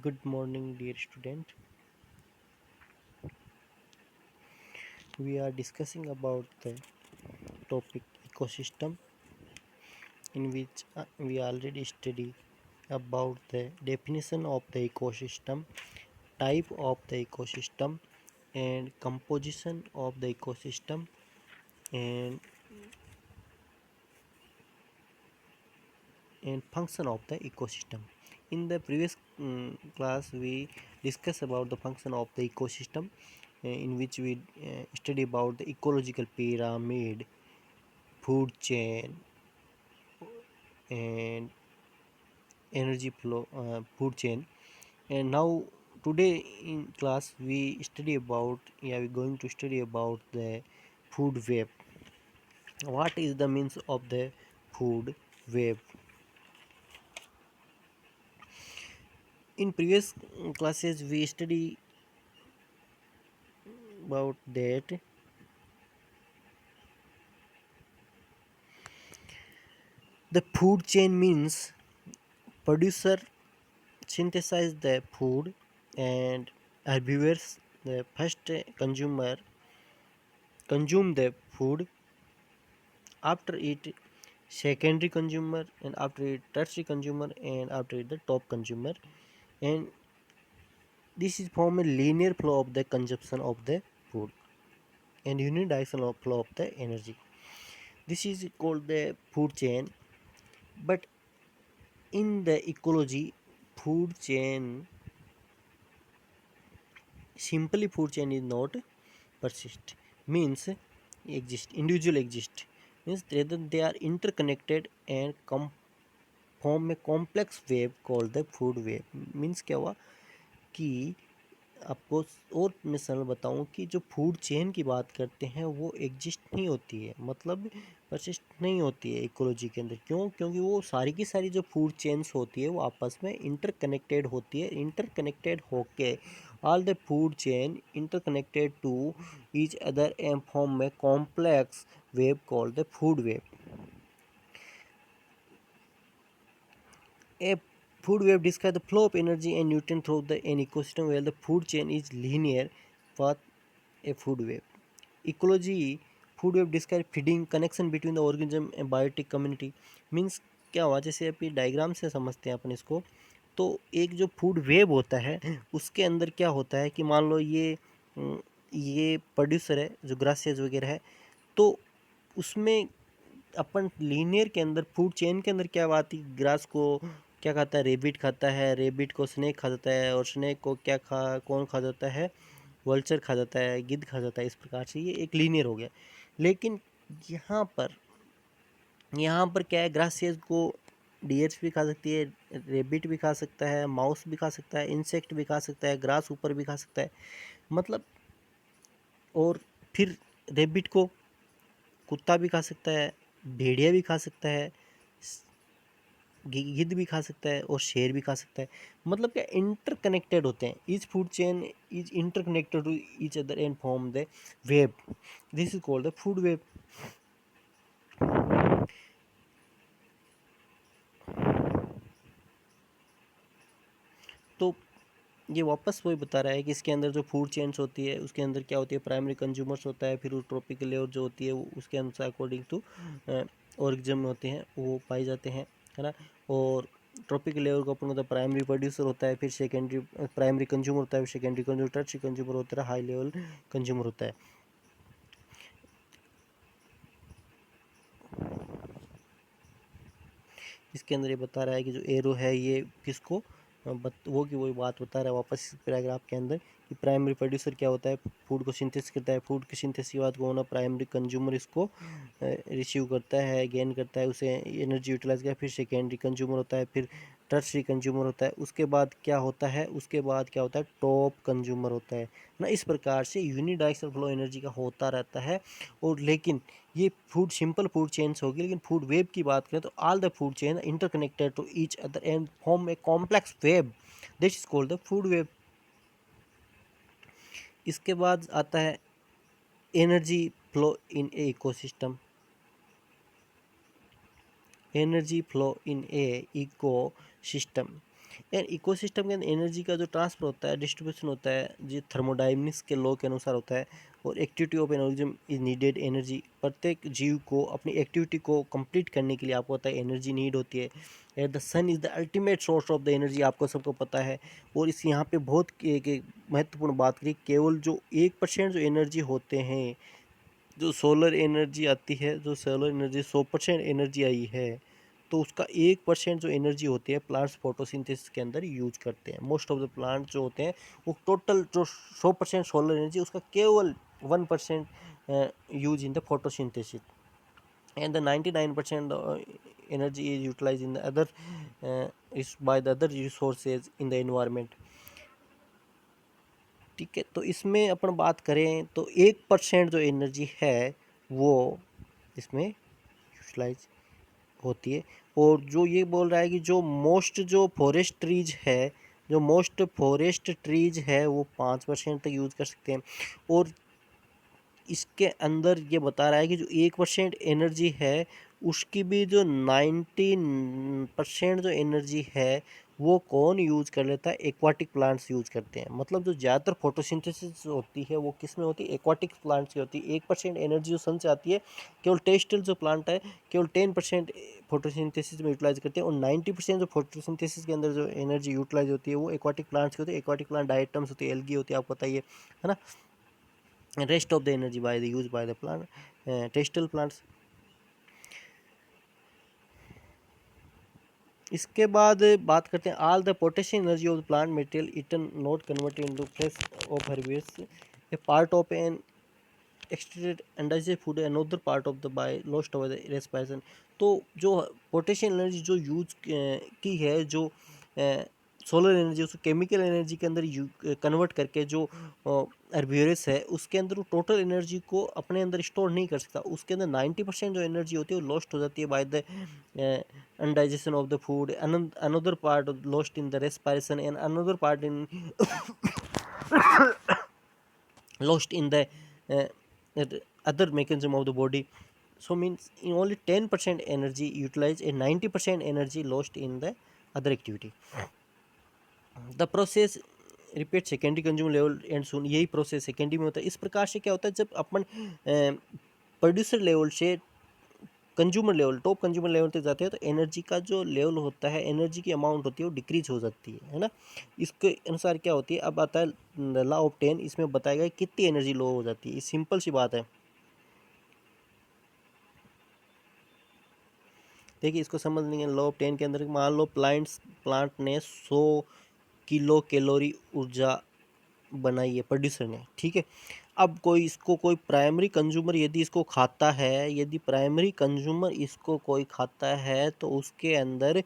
Good morning, dear student. We are discussing about the topic ecosystem, in which we already study about the definition of the ecosystem, type of the ecosystem, and composition of the ecosystem, and function of the ecosystem. In the previous class, we discussed about the function of the ecosystem, in which we study about the ecological pyramid, food chain, and energy flow, food chain. And now today in class we're going to study about the food web. What is the means of the food web? In previous classes we study about that the food chain means producer synthesize the food, and herbivores, the first consumer, consume the food. After it, secondary consumer, and after it, tertiary consumer, and after it, the top consumer. And this is form a linear flow of the consumption of the food and unidirectional flow of the energy. This is called the food chain. But in the ecology, food chain, simply food chain is not persist, means exist, individual exist, means rather they are interconnected and form a complex web called the food web. Means क्या हुआ कि आपको और मैं सरल बताऊं कि जो फूड चेन की बात करते हैं वो एग्जिस्ट नहीं होती है, मतलब परसिस्ट नहीं होती है इकोलॉजी के अंदर। क्यों? क्योंकि वो सारी की सारी जो फूड चेन्स होती है वो आपस में इंटरकनेक्टेड होती है। इंटरकनेक्टेड होके all the food chain interconnected to each other and form में complex web called the food web. A food web describes the flow of energy and nutrient through an ecosystem where the food chain is linear path, a food web. Ecology, food web describes feeding connection between the organism and biotic community. Means क्या हुआ, जैसे अभी diagram से समझते हैं अपन इसको। तो एक जो फूड वेब होता है उसके अंदर क्या होता है कि मान लो ये प्रोड्यूसर है जो ग्रासेस वगैरह है, तो उसमें अपन लीनियर के अंदर फूड चेन के अंदर क्या बात है, ग्रास को क्या खाता है, रेबिट खाता है, रेबिट को स्नेक खा जाता है, और स्नेक को कौन खा जाता है, वल्चर खा जाता है, गिद्ध खा जाता है। इस प्रकार से ये एक लीनियर हो गया। लेकिन यहाँ पर यहाँ पर क्या है, ग्रासेस को डियर्स भी खा सकती है, रेबिट भी खा सकता है, माउस भी खा सकता है, इंसेक्ट भी खा सकता है, ग्रास ऊपर भी खा सकता है, मतलब। और फिर रेबिट को कुत्ता भी खा सकता है, भेड़िया भी खा सकता है, गिद्ध भी खा सकता है, और शेर भी खा सकता है। मतलब क्या, इंटरकनेक्टेड होते हैं। Each food chain is interconnected to each other and form the web. This is called the food web. तो ये वापस वही बता रहा है कि इसके अंदर जो फूड चेन्स होती है उसके अंदर क्या होती है, प्राइमरी कंज्यूमर्स होता है, फिर ट्रॉपिकल लेयर जो होती है वो उसके अनुसार अकॉर्डिंग टू ऑर्गेनिज्म होते हैं वो पाए जाते हैं, है ना। और ट्रॉपिकल लेयर को अपन होता है प्राइमरी प्रोड्यूसर होता है, फिर सेकेंडरी प्राइमरी कंज्यूमर होता है, फिर सेकेंडरी कंज्यूमर, टर्शियरी कंज्यूमर होता है, हाई लेवल कंज्यूमर होता है। इसके अंदर ये बता रहा है कि जो एरो है ये किसको वो की वही बात बता रहा है वापस इस पैराग्राफ के अंदर कि प्राइमरी प्रोड्यूसर क्या होता है, फूड को सिंथेसिस करता है, फूड की सिंथेसिस के बाद कौन है, प्राइमरी कंज्यूमर इसको रिसीव करता है, गेन करता है, उसे एनर्जी यूटिलाइज किया, फिर सेकेंडरी कंज्यूमर होता है, फिर टर्शरी कंज्यूमर होता है, उसके बाद क्या होता है, उसके बाद क्या होता है, टॉप कंज्यूमर होता है ना। इस प्रकार से यूनिडायरेक्शनल फ्लो एनर्जी का होता रहता है। और लेकिन ये फूड सिंपल फूड चेन्स होगी, लेकिन फूड वेब की बात करें तो all the food chain interconnected to each other and form a complex web, this is called the food web. इसके बाद आता है energy flow in a ecosystem. Energy flow in a eco system, and ecosystem के अंदर energy का जो transfer होता है, डिस्ट्रीब्यूशन होता है, जो थर्मोडायनेमिक्स के लॉ के अनुसार होता है, और activity of an organism is needed energy. प्रत्येक जीव को अपनी एक्टिविटी को कंप्लीट करने के लिए आपको पता है एनर्जी नीड होती है। And the sun is the ultimate source of the energy, आपको सबको पता है। और इस यहाँ पे बहुत एक महत्वपूर्ण बात करी, केवल जो 1% जो एनर्जी होते हैं, जो सोलर एनर्जी आती है, जो सोलर एनर्जी 100% एनर्जी आई है, तो उसका 1% जो एनर्जी होती है प्लांट्स फोटोसिंथेसिस के अंदर यूज करते हैं। मोस्ट ऑफ द प्लांट जो होते हैं वो टोटल जो 100% सोलर एनर्जी, उसका केवल 1% use in the photosynthesis, and the 99% energy is utilise in the other is by the other resources in the environment. ठीक है, तो इसमें अपन बात करें तो 1% जो एनर्जी है वो इसमें यूटिलाइज होती है। और जो ये बोल रहा है कि जो मोस्ट जो फॉरेस्ट ट्रीज है, जो मोस्ट फॉरेस्ट ट्रीज है वो 5% तक यूज़ कर सकते हैं। और इसके अंदर ये बता रहा है कि जो 1% एनर्जी है उसकी भी जो 19% जो एनर्जी है वो कौन यूज़ कर लेता है, एक्वाटिक प्लांट्स यूज़ करते हैं। मतलब जो ज़्यादातर फोटोसिंथेसिस होती है वो किस में होती है, एक्वाटिक प्लांट्स की होती है। 1% एनर्जी जो सन से आती है, केवल टेरेस्ट्रियल जो प्लांट है केवल 10% फोटोसिंथेसिस में यूटिलाइज करते हैं, और 90% जो फोटोसिंथेसिस के अंदर जो एनर्जी यूटिलाइज होती है वो एक्वाटिक प्लांट्स की होती है। एक्वाटिक प्लांट डायटम्स होती है, एल्गी होती है, आपको पता ही है ना। Rest of the energy by the use by the plant, terrestrial plants. इसके बाद बात करते हैं ऑल द पोटेशियम energy of the plant material eaten not converted into flesh of herbivores, a part of an excreted undigested food, another part of the by lost over the respiration. तो जो पोटेशियम energy जो use की है, जो solar energy, उसको chemical energy के अंदर कन्वर्ट करके जो हर्बिवरस है उसके अंदर वो टोटल एनर्जी को अपने अंदर स्टोर नहीं कर सकता। उसके अंदर 90% जो एनर्जी होती है वो लॉस्ट हो जाती है by the indigestion of the food, another part lost in the respiration, and another part in lost in the other mechanism of the body. So means in only 10% energy utilized and 90% energy lost in the other activity. The process repeat secondary consumer level and so on, यही process secondary में होता है। इस प्रकार से क्या होता है, जब अपन प्रोड्यूसर लेवल से consumer level, top consumer level तक जाते हैं तो एनर्जी का जो लेवल होता है, एनर्जी की अमाउंट होती है वो डिक्रीज हो जाती है ना। इसके अनुसार क्या होती है, अब आता है लॉ ऑफ 10, इसमें बताया गया कितनी एनर्जी लो हो जाती है। सिंपल सी बात है, देखिए इसको समझ लेंगे। लॉ ऑफ 10 के अंदर मान लो प्लांट ने 100 किलो कैलोरी ऊर्जा बनाई है प्रोड्यूसर ने, ठीक है। अब कोई इसको कोई प्राइमरी कंज्यूमर यदि इसको खाता है, यदि प्राइमरी कंज्यूमर इसको कोई खाता है तो उसके अंदर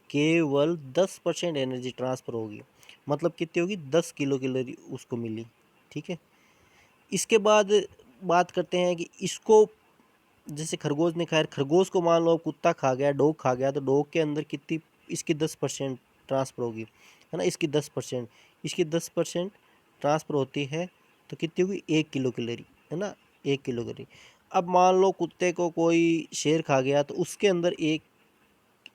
केवल 10% एनर्जी ट्रांसफ़र होगी। मतलब कितनी होगी, 10 किलो कैलोरी उसको मिली, ठीक है। इसके बाद बात करते हैं कि इसको जैसे खरगोश ने खाया, खरगोश को मान लो कुत्ता खा गया, डॉग खा गया, तो डॉग के अंदर कितनी, इसकी 10% ट्रांसफ़र होगी, है ना। इसकी 10%, इसकी 10% ट्रांसफ़र होती है तो कितनी होगी, 1 किलो कैलोरी, है ना, 1 किलो कैलोरी। अब मान लो कुत्ते को कोई शेर खा गया तो उसके अंदर एक,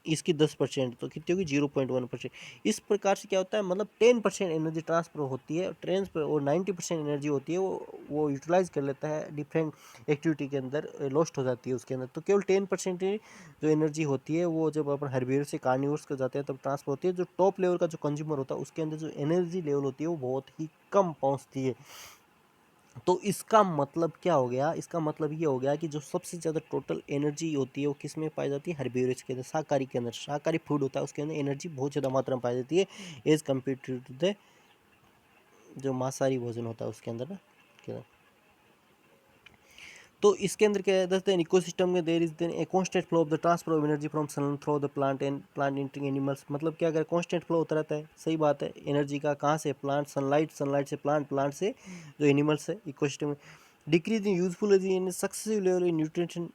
इसकी 10% तो कितनी होगी, 0.1%। इस प्रकार से क्या होता है, मतलब 10% एनर्जी ट्रांसफर होती है, ट्रांसफर, और 90% एनर्जी होती है वो यूटिलाइज कर लेता है डिफरेंट एक्टिविटी के अंदर, लॉस्ट हो जाती है उसके अंदर। तो केवल 10% जो एनर्जी होती है वो जब अपन हर्बिवोर से कार्निवोरस को जाते हैं तब ट्रांसफर होती है। जो टॉप लेवल का जो कंज्यूमर होता है उसके अंदर जो एनर्जी लेवल होती है वो बहुत ही कम पहुँचती है। तो इसका मतलब क्या हो गया, इसका मतलब ये हो गया कि जो सबसे ज़्यादा टोटल एनर्जी होती है वो किस में पाई जाती है, हर्बिवोरस के अंदर, शाकाहारी के अंदर। शाकाहारी फूड होता है उसके अंदर एनर्जी बहुत ज़्यादा मात्रा में पाई जाती है एज कम्पेयर टू द जो मांसाहारी भोजन होता है उसके अंदर ना, क्या। तो इसके अंदर क्या कहते हैं, इकोसिस्टम में there is then a constant flow of the transfer of energy from sun through the plant and plant entering animals. मतलब क्या अगर कांस्टेंट फ्लो होता रहता है, सही बात है, एनर्जी का कहाँ से, प्लांट, सनलाइट से प्लांट, प्लांट से जो एनिमल्स है इकोसिस्टम में। Decrease in useful energy successive level in nutrition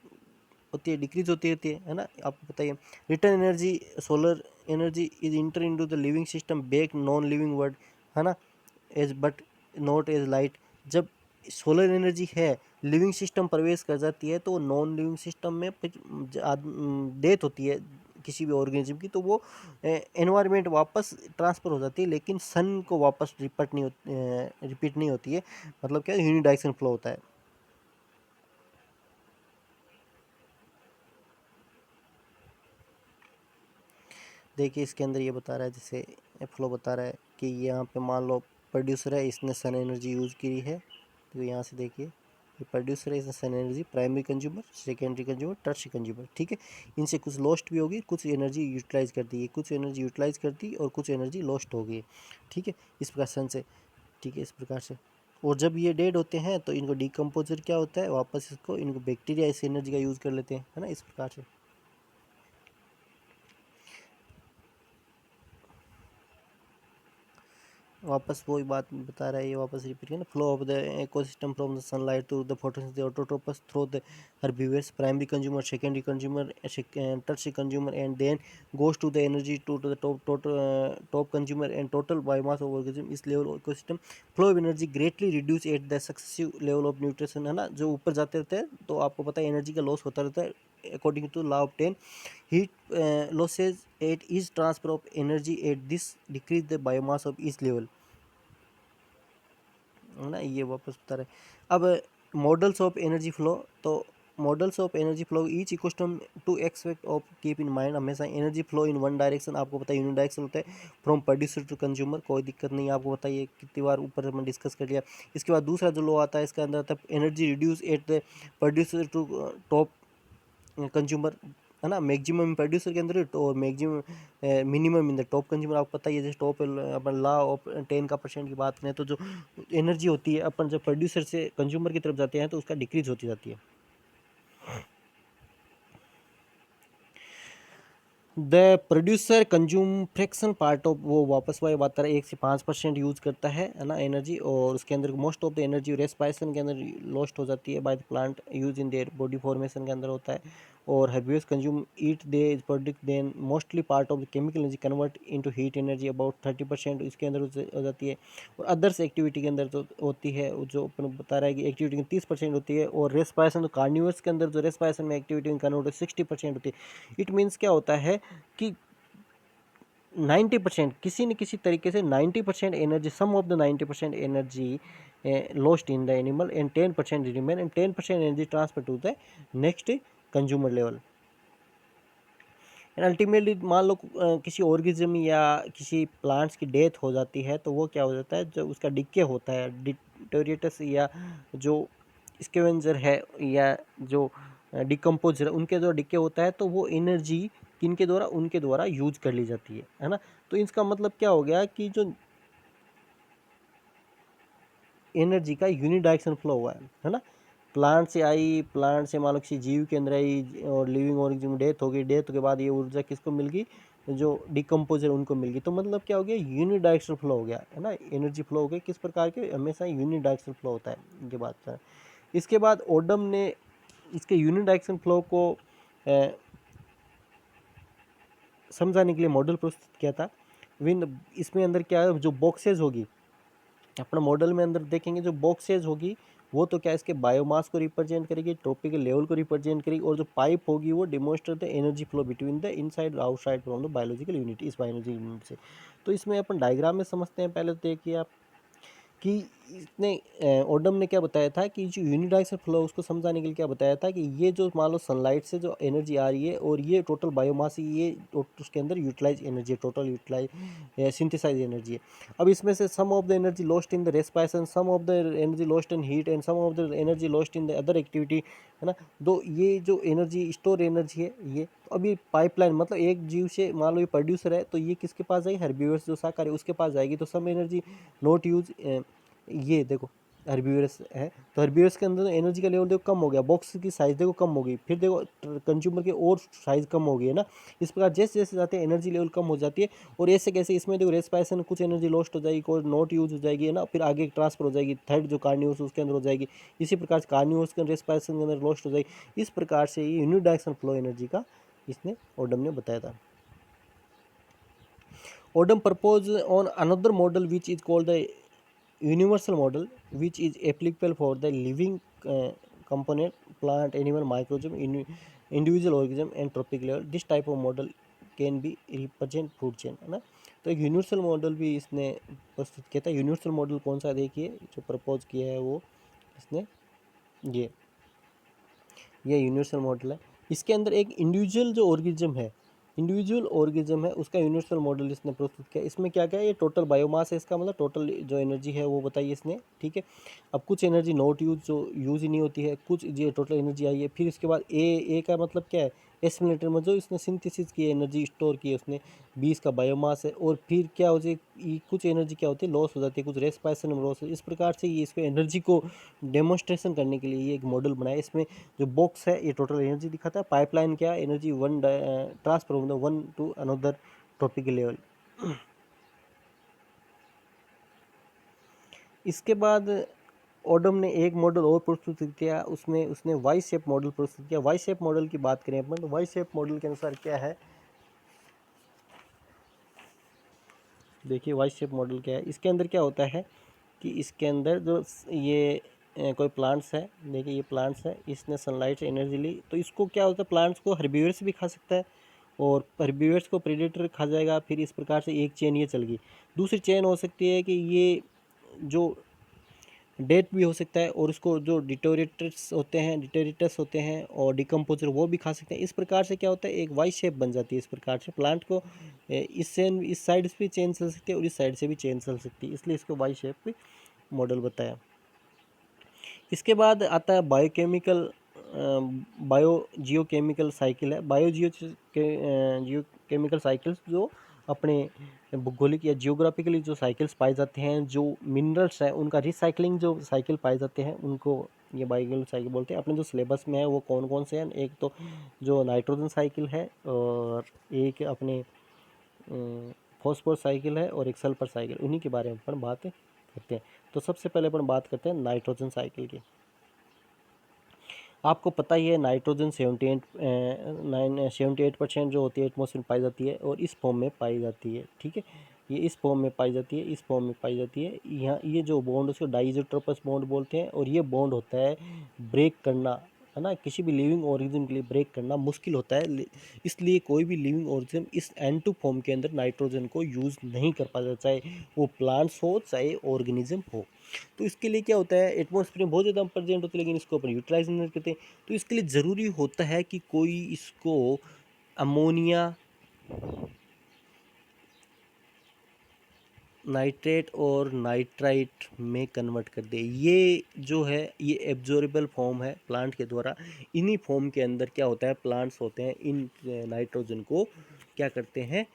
होती है, डिक्रीज होती रहती है ना, आपको बताइए। Return energy, solar energy is enter into the living system back non living world, है ना, as but not as light. जब सोलर एनर्जी है लिविंग सिस्टम प्रवेश कर जाती है तो नॉन लिविंग सिस्टम में डेथ होती है, किसी भी ऑर्गेनिज्म की, तो वो एनवायरनमेंट वापस ट्रांसफ़र हो जाती है, लेकिन सन को वापस रिपीट नहीं होती है। मतलब क्या, यूनिडायरेक्शन फ्लो होता है। देखिए इसके अंदर ये बता रहा है, जैसे फ्लो बता रहा है कि यहाँ पे मान लो प्रोड्यूसर है, इसने सन एनर्जी यूज़ की है। तो यहाँ से देखिए, ये प्रोड्यूसर है, इसने sun energy, primary consumer, secondary consumer, tertiary consumer, ठीक है। इनसे कुछ लॉस्ट भी होगी, कुछ एनर्जी यूटिलाइज कर दी है, कुछ एनर्जी यूटिलाइज कर दी और कुछ एनर्जी लॉस्ट हो गई, ठीक है, इस प्रकार सन से, ठीक है, इस प्रकार से। और जब ये डेड होते हैं तो इनको डिकम्पोजर क्या होता है, वापस इसको इनको बैक्टीरिया इस एनर्जी का यूज़ कर लेते हैं, है ना, इस प्रकार से। वापस वही बात बता रहा है, ये वापस रिपीट करना, flow of the ecosystem from the sunlight to the photosynthesis autotrophs through the herbivores, primary consumer, secondary consumer, tertiary consumer, and then goes to the energy to the top consumer and total biomass of organism. इस level ecosystem flow of energy greatly reduce at the successive level of nutrition, है ना, जो ऊपर जाते रहते हैं तो आपको पता है एनर्जी का लॉस होता रहता है according to law of 10 heat losses at each transfer of energy at this decrease the biomass of each level, है ना, ये वापस बता रहे हैं। अब मॉडल्स ऑफ एनर्जी फ्लो, तो models of energy flow each ecosystem to expect of keep in mind, हमेशा energy flow in one direction, आपको पता है यूनिडायरेक्शन होता है, फ्रॉम प्रोड्यूसर टू कंज्यूमर, कोई दिक्कत नहीं है, आपको बताइए कितनी बार ऊपर हमने डिस्कस कर लिया। इसके बाद दूसरा जो लॉ आता है इसके अंदर आता है energy reduce at the producer to top consumer, है ना, मैक्सिमम प्रोड्यूसर के अंदर और maximum minimum in the top consumer, आपको पता ही है। जैसे टॉप अपन ला ऑफ 10% की बात करें तो जो एनर्जी होती है अपन जब प्रोड्यूसर से कंज्यूमर की तरफ जाते हैं तो उसका डिक्रीज होती जाती है। The producer consume fraction part of, वो वापस वही बात कर रहा है, 1 से 5% यूज़ करता है ना एनर्जी, और उसके अंदर most of the energy respiration के अंदर लॉस्ट हो जाती है by the plant use in their body formation के अंदर होता है। और herbivores consume eat they product then mostly part of the chemical energy convert into heat energy about 30% इसके अंदर हो जाती है। और अदर्स एक्टिविटी के अंदर तो होती है, जो अपन बता रहा है कि एक्टिविटी में 30% होती है। और रेस्पायरेशन तो कार्निवर्स के अंदर जो रेस्पायरेशन में एक्टिविटी में कन्वर्ट 60% होती है। इट मीन्स क्या होता है कि 90% किसी न किसी तरीके से 90% energy, some of the 90% energy lost in the animal and 10% remain and 10% energy transfer to the next consumer level. And ultimately मान लो किसी ऑर्गेनिज्म या किसी प्लांट्स की डेथ हो जाती है तो वो क्या हो जाता है, जो उसका डिके होता है, डिटोरिएटस या जो स्कैवेंजर है या जो डिकम्पोजर, उनके जो डिके होता है तो वो एनर्जी किनके द्वारा, उनके द्वारा यूज कर ली जाती है ना। तो इसका मतलब क्या हो गया कि जो एनर्जी का यूनिडायरेक्शन फ्लो हुआ है ना, प्लांट से आई, प्लांट से मान लो किसी जीव के अंदर आई और लिविंग ऑर्गेनिज्म डेथ हो गई, डेथ के बाद ये ऊर्जा किसको मिल गई, जो डिकम्पोजर उनको मिल गई। तो मतलब क्या हो गया, यूनिडायरेक्शनल फ्लो हो गया, है ना, एनर्जी फ्लो हो गया। किस प्रकार के, हमेशा यूनिडायरेक्शनल फ्लो होता है, ये बात है। इसके बाद ओडम ने इसके यूनिडायरेक्शन फ्लो को समझाने के लिए मॉडल प्रस्तुत किया था। विन इसमें अंदर क्या है, जो बॉक्सेज होगी अपना मॉडल में अंदर देखेंगे, जो बॉक्सेज होगी वो तो क्या इसके बायोमास को रिप्रेजेंट करेगी, ट्रॉपिकल लेवल को रिप्रेजेंट करेगी, और जो पाइप होगी वो demonstrate the energy flow between the inside outside from the biological unit, इस बायोलॉजिकल यूनिट से। तो इसमें अपन डायग्राम में समझते हैं। पहले तो देखिए आप कि इसने ओडम ने क्या बताया था कि जो यूनिडायरेक्शनल फ्लो उसको समझाने के लिए क्या बताया था कि ये जो मान लो सनलाइट से जो एनर्जी आ रही है और ये टोटल बायोमास, ये उसके अंदर यूटिलाइज एनर्जी है, टोटल यूटिलाइज सिंथेसाइज एनर्जी है। अब इसमें से some of the energy lost in the respiration, some of the energy lost in heat and some of the energy lost in the other activity, है ना। दो ये जो एनर्जी स्टोर एनर्जी है ये, तो अभी पाइपलाइन मतलब एक जीव से मान लो ये प्रोड्यूसर है तो ये किसके पास जाएगी, हर्बीवर्स जो शाकाहारी उसके पास जाएगी। तो सम एनर्जी नॉट यूज, ये देखो हर्बीवर्स है तो हर्बीवर्स के अंदर एनर्जी का लेवल देखो कम हो गया, बॉक्स की साइज देखो कम हो गई, फिर देखो कंज्यूमर की और साइज कम हो गई, है ना। इस प्रकार जैसे जैसे जाते हैं एनर्जी लेवल कम हो जाती है। और ऐसे कैसे इसमें देखो रेस्पायरेशन कुछ एनर्जी लॉस्ट हो जाएगी, कोई नॉट यूज हो जाएगी, है ना, फिर आगे ट्रांसफर हो जाएगी थर्ड जो कार्निवोर्स उसके अंदर हो जाएगी। इसी प्रकार से कार्निवोर्स के रेस्पायरेशन के अंदर लॉस्ट हो जाएगी। इस प्रकार से ये यूनिडायरेक्शनल फ्लो एनर्जी का इसने ओडम ने बताया था। Odom proposed on another model which is called the universal model, which is applicable for the living component, plant, animal, microorganism, individual organism and tropic level. This type of model can be represent food chain, है ना। तो एक universal model भी इसने प्रस्तुत किया था। Universal model कौन सा, देखिए जो प्रपोज किया है वो इसने, ये यूनिवर्सल मॉडल है। इसके अंदर एक इंडिविजुअल ऑर्गेनिज्म है उसका यूनिवर्सल मॉडल इसने प्रस्तुत किया। इसमें क्या क्या है, ये टोटल बायोमास है, इसका मतलब टोटल जो एनर्जी है वो बताई इसने, ठीक है। अब कुछ एनर्जी नॉट यूज, जो यूज ही नहीं होती है, कुछ ये टोटल एनर्जी आई है। फिर इसके बाद ए का मतलब क्या है, एस्टिमेटर में जो इसने सिंथेसिस की एनर्जी स्टोर की है उसने, 20 का बायोमास है। और फिर क्या हो जाए, कुछ एनर्जी क्या होती है लॉस हो जाती है, कुछ रेस्पायरेशन में लॉस है। इस प्रकार से ये इसको एनर्जी को डेमोन्स्ट्रेशन करने के लिए ये एक मॉडल बनाया। इसमें जो बॉक्स है ये टोटल एनर्जी दिखाता है, पाइपलाइन क्या है, energy one transfer one two another topic level. इसके बाद ओडम ने एक मॉडल और प्रस्तुत किया, उसमें उसने वाई शेप मॉडल प्रस्तुत किया। वाई शेप मॉडल की बात करें अपन तो वाई शेप मॉडल के अनुसार क्या है, देखिए वाई शेप मॉडल क्या है। इसके अंदर क्या होता है कि इसके अंदर जो ये कोई प्लांट्स है, देखिए ये प्लांट्स है, इसने सनलाइट से एनर्जी ली, तो इसको क्या होता है, प्लांट्स को हर्बीवर्स भी खा सकता है और हर्बीवर्स को प्रेडेटर खा जाएगा। फिर इस प्रकार से एक चेन ये चल गई। दूसरी चेन हो सकती है कि ये जो डेट भी हो सकता है, और उसको जो डिटोरेटर्स होते हैं और डिकम्पोजर वो भी खा सकते हैं। इस प्रकार से क्या होता है, एक वाई शेप बन जाती है। इस प्रकार से प्लांट को इस साइड से भी चेन चल सकती है और इस साइड से भी चेन चल सकती है, इसलिए इसको वाई शेप मॉडल बताया। इसके बाद आता है बायो जियोकेमिकल साइकिल है। जियोकेमिकल साइकिल्स जो अपने भौगोलिक या जियोग्राफिकली जो साइकिल्स पाए जाते हैं, जो मिनरल्स हैं उनका रिसाइकलिंग जो साइकिल पाए जाते हैं, उनको ये बायोकेमिकल साइकिल बोलते हैं। अपने जो सिलेबस में है वो कौन कौन से हैं, एक तो जो नाइट्रोजन साइकिल है, और एक अपने फॉस्फोरस साइकिल है, और एक सल्फर साइकिल। उन्हीं के बारे में अपन बात करते हैं। तो सबसे पहले अपन बात करते हैं नाइट्रोजन साइकिल की। आपको पता ही है नाइट्रोजन 78% जो होती है एटमॉस्फेयर में पाई जाती है, और इस फॉर्म में पाई जाती है, ठीक है। ये इस फॉर्म में पाई जाती है, इस फॉर्म में पाई जाती है। यहाँ ये जो बॉन्ड उसको डाइज़ोट्रोपस बॉन्ड बोलते हैं, और ये बॉन्ड होता है ब्रेक करना, है ना, किसी भी लिविंग ऑर्गेनिज्म के लिए ब्रेक करना मुश्किल होता है। इसलिए कोई भी लिविंग ऑर्गेनिज्म इस N2 फॉर्म के अंदर नाइट्रोजन को यूज़ नहीं कर पाता, चाहे वो प्लांट्स हो चाहे ऑर्गेनिज्म हो। तो इसके लिए क्या होता है, एटमॉस्फेयर में बहुत ज़्यादा प्रेजेंट होते हैं, लेकिन इसको अपन यूटिलाइज नहीं करते। तो इसके लिए ज़रूरी होता है कि कोई इसको अमोनिया, नाइट्रेट और नाइट्राइट में कन्वर्ट कर दे। ये जो है ये एब्जॉर्बेबल फॉर्म है प्लांट के द्वारा। इन्हीं फॉर्म के अंदर क्या होता है, प्लांट्स होते हैं इन नाइट्रोजन को क्या करते हैं,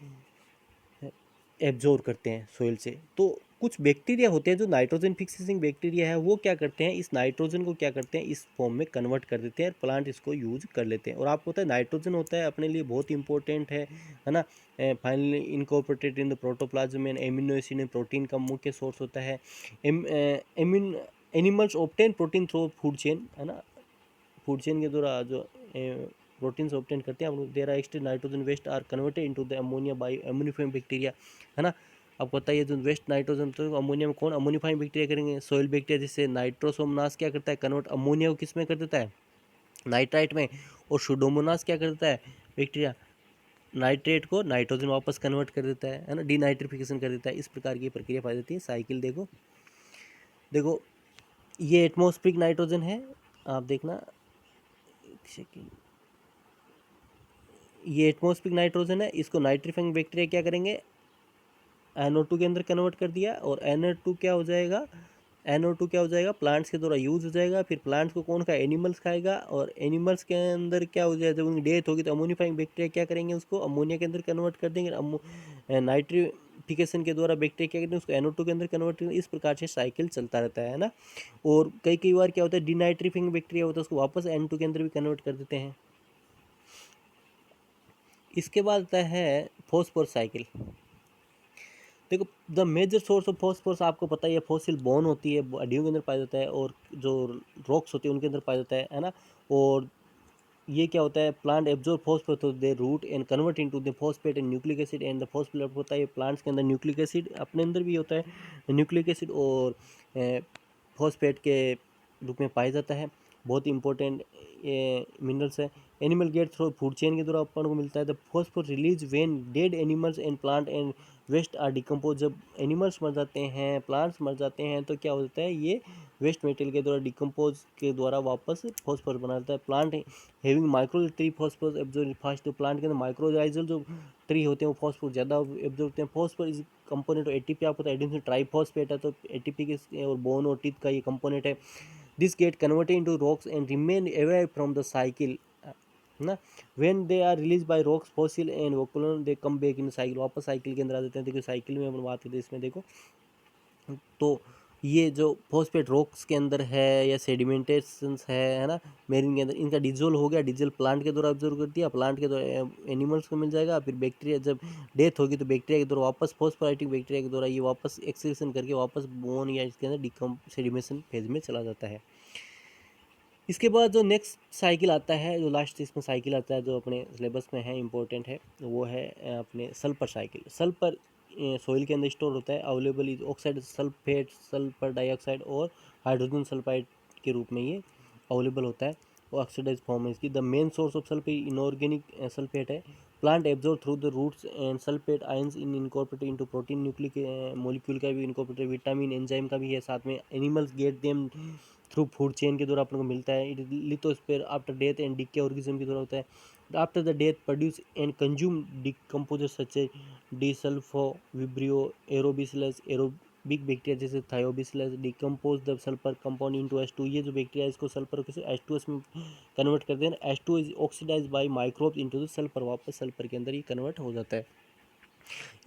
एब्जॉर्ब करते हैं सोइल से। तो कुछ बैक्टीरिया होते हैं जो नाइट्रोजन फिक्सिंग बैक्टीरिया है, वो क्या करते हैं, इस नाइट्रोजन को क्या करते हैं, इस फॉर्म में कन्वर्ट कर देते हैं, प्लांट इसको यूज कर लेते हैं। और आपको पता है नाइट्रोजन होता है अपने लिए बहुत इंपॉर्टेंट है ना। Finally incorporated in the protoplasm and amino acid and protein का मुख्य सोर्स होता है। Animals obtain protein through food chain, है ना, फूड चेन के द्वारा जो प्रोटीन्स ऑब्टेन करते हैं, there are extra nitrogen waste are converted into the ammonia by ammonifying bacteria, है ना। आपको पता है जो वेस्ट नाइट्रोजन तो अमोनिया में कौन अमोनिफाइंग बैक्टीरिया करेंगे, सोइल बैक्टीरिया, जिससे नाइट्रोसोमनास क्या करता है, कन्वर्ट अमोनिया को किस में कर देता है, नाइट्राइट में। और सुडोमोनास क्या करता है बैक्टीरिया, नाइट्रेट को नाइट्रोजन वापस कन्वर्ट कर देता है ना, डीनाइट्रिफिकेशन कर देता है। इस प्रकार की प्रक्रिया पाई जाती है। साइकिल देखो देखो, ये एटमॉस्फेरिक नाइट्रोजन है, आप देखना, सेकेंड, ये एटमॉस्फेरिक नाइट्रोजन है, इसको नाइट्रीफाइंग बैक्टीरिया क्या करेंगे, NO2 के अंदर कन्वर्ट कर दिया, और NO2 क्या हो जाएगा, NO2 क्या हो जाएगा, प्लांट्स के द्वारा यूज हो जाएगा। फिर प्लांट्स को कौन खाए, एनिमल्स खाएगा, और एनिमल्स के अंदर क्या हो जाएगा, जब उनकी डेथ होगी तो अमोनिफाइंग बैक्टीरिया क्या करेंगे, उसको अमोनिया के अंदर कन्वर्ट कर देंगे। नाइट्रिफिकेशन के द्वारा बैक्टीरिया क्या करते हैं, उसको NO2 के अंदर कन्वर्ट करेंगे। इस प्रकार से साइकिल चलता रहता है ना। और कई कई बार क्या होता है, डीनाइट्रिफिंग बैक्टीरिया होता है, उसको वापस N2 के अंदर भी कन्वर्ट कर देते हैं। इसके बाद आता है फॉस्फोरस साइकिल। देखो, the major source of phosphorus आपको पता ही है, फॉसिल बोन होती है, हड्डियों के अंदर पाया जाता है, और जो रॉक्स होती है उनके अंदर पाया जाता है ना। और ये क्या होता है, plant absorb phosphorus to the root and convert into the phosphate and nucleic acid and the phosphate होता है प्लांट्स के अंदर, न्यूक्लिक एसिड अपने अंदर भी होता है, न्यूक्लिक एसिड और फॉस्फेट के रूप में पाया जाता है। बहुत इंपॉर्टेंट मिनरल्स है। Animal get through food chain के द्वारा अपन को मिलता है। The phosphorus release when dead animals and plant and waste are decompose. जब एनिमल्स मर जाते हैं, प्लांट्स मर जाते हैं, तो क्या होता है, ये वेस्ट मटेरियल के द्वारा डिकम्पोज के द्वारा वापस फॉस्फोरस बनाता है। Plant having micro tree phosphorus absorb fast. तो प्लांट के अंदर माइक्रोराइजल जो ट्री होते हैं वो फॉस्फोरस ज़्यादा एब्जॉर्ब करते हैं। फॉस्फोरस इज कंपोनेंट एटीपी, आपको एडिशन ट्राइफॉस्फेट है, तो एटीपी के और बोन और टीथ का ये कंपोनेंट है। This get converted into rocks and remain away from the cycle ना। When they are release by rocks fossil and वोकुलर they come back in cycle, वापस साइकिल के अंदर आ जाते हैं। देखो साइकिल में अपन बात करते हैं, इसमें देखो तो ये जो फॉस्फेट रॉक्स के अंदर है या सेडिमेंटेशंस है ना, मेरिन के अंदर, इनका डिजोल्व हो गया, डिजल प्लांट के द्वारा ऑब्जर्व कर दिया, प्लांट के द्वारा एनिमल्स को मिल जाएगा। फिर बैक्टीरिया जब डेथ होगी तो बैक्टीरिया के द्वारा वापस फॉस्फोराइटिक बैक्टीरिया के द्वारा ये वापस एक्सक्रीशन करके वापस बोन या इसके अंदर डिकम सेडिमेशन फेज में चला जाता है। इसके बाद जो नेक्स्ट साइकिल आता है, जो लास्ट इसमें साइकिल आता है जो अपने सिलेबस में है, इंपॉर्टेंट है, वो है अपने सल्फर साइकिल। सल्फर सॉइल के अंदर स्टोर होता है। Available is oxide sulphate, sulphur dioxide और हाइड्रोजन सल्फाइड के रूप में ये अवेलेबल होता है। वो ऑक्सीडाइज फॉर्म है इसकी। The main source of sulphate inorganic sulphate है। Plant absorb through the roots and sulphate ions in incorporated into protein nucleic molecule का भी इनकॉर्पोरेटेड, विटामिन एंजाइम का भी है साथ में। Animals get them through food chain के द्वारा अपन को मिलता है। It lithosphere after death and decay organism के द्वारा होता है। After the death produce and consume decomposer such a Desulfovibrio aerobacillus aerobic bacteria जैसे thiobacillus decompose the sulphur compound into H2। ये जो बैक्टीरिया इसको सल्फर को H2S में कन्वर्ट कर देना। H2 is oxidise by microbes into the sulphur, वापस sulphur के अंदर ही कन्वर्ट हो जाता है।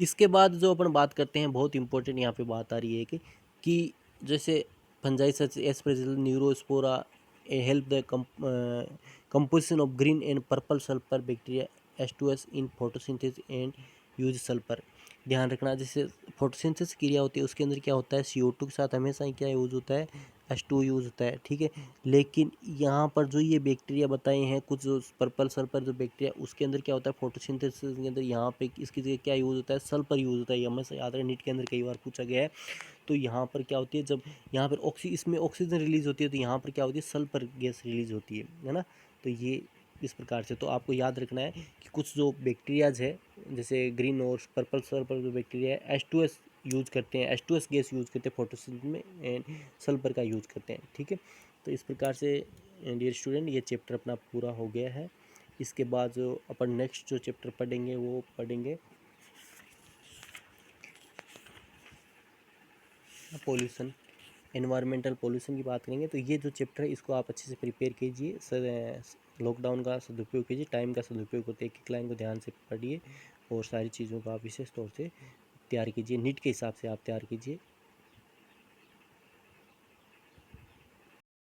इसके बाद जो अपन बात करते हैं, बहुत इंपॉर्टेंट यहाँ पे बात आ रही है कि जैसे fungi such aspergillus neurospora help the composition of green and purple sulfur bacteria H2S in photosynthesis and use sulfur। ध्यान रखना, जैसे फोटोसिंथेसिस क्रिया होती है उसके अंदर क्या होता है, CO2 के साथ हमेशा ही क्या यूज होता है, H2 यूज होता है, ठीक है। लेकिन यहाँ पर जो ये बैक्टीरिया बताए हैं कुछ, जो पर्पल सल्फर जो बैक्टीरिया, उसके अंदर क्या होता है फोटोसिंथेसिस के अंदर, यहाँ पे इसकी जगह क्या यूज होता है, सल्फर यूज होता है। ये हमेशा याद रहे, नीट के अंदर कई बार पूछा गया है। तो यहाँ पर क्या होती है, जब यहाँ पर इसमें ऑक्सीजन रिलीज होती है, तो यहाँ पर क्या होती है, सल्फर गैस रिलीज होती है ना। तो ये इस प्रकार से, तो आपको याद रखना है कि कुछ जो बैक्टीरियाज है, जैसे ग्रीन और पर्पल सल्फर जो बैक्टीरिया है, H2S यूज करते हैं, H2S गैस यूज करते हैं फोटोसिंथेसिस में, एंड सल्फर का यूज करते हैं, ठीक है। तो इस प्रकार से डियर स्टूडेंट, ये चैप्टर अपना पूरा हो गया है। इसके बाद जो अपन नेक्स्ट जो चैप्टर पढ़ेंगे वो पढ़ेंगे पोल्यूशन, एनवायरमेंटल पोल्यूशन की बात करेंगे। तो ये जो चैप्टर है इसको आप अच्छे से प्रिपेयर कीजिए सर, लॉकडाउन का सदुपयोग कीजिए, टाइम का सदुपयोग करते एक एक लाइन को ध्यान से पढ़िए और सारी चीज़ों का आप विशेष तौर से तैयार कीजिए, नीट के हिसाब से आप तैयार कीजिए।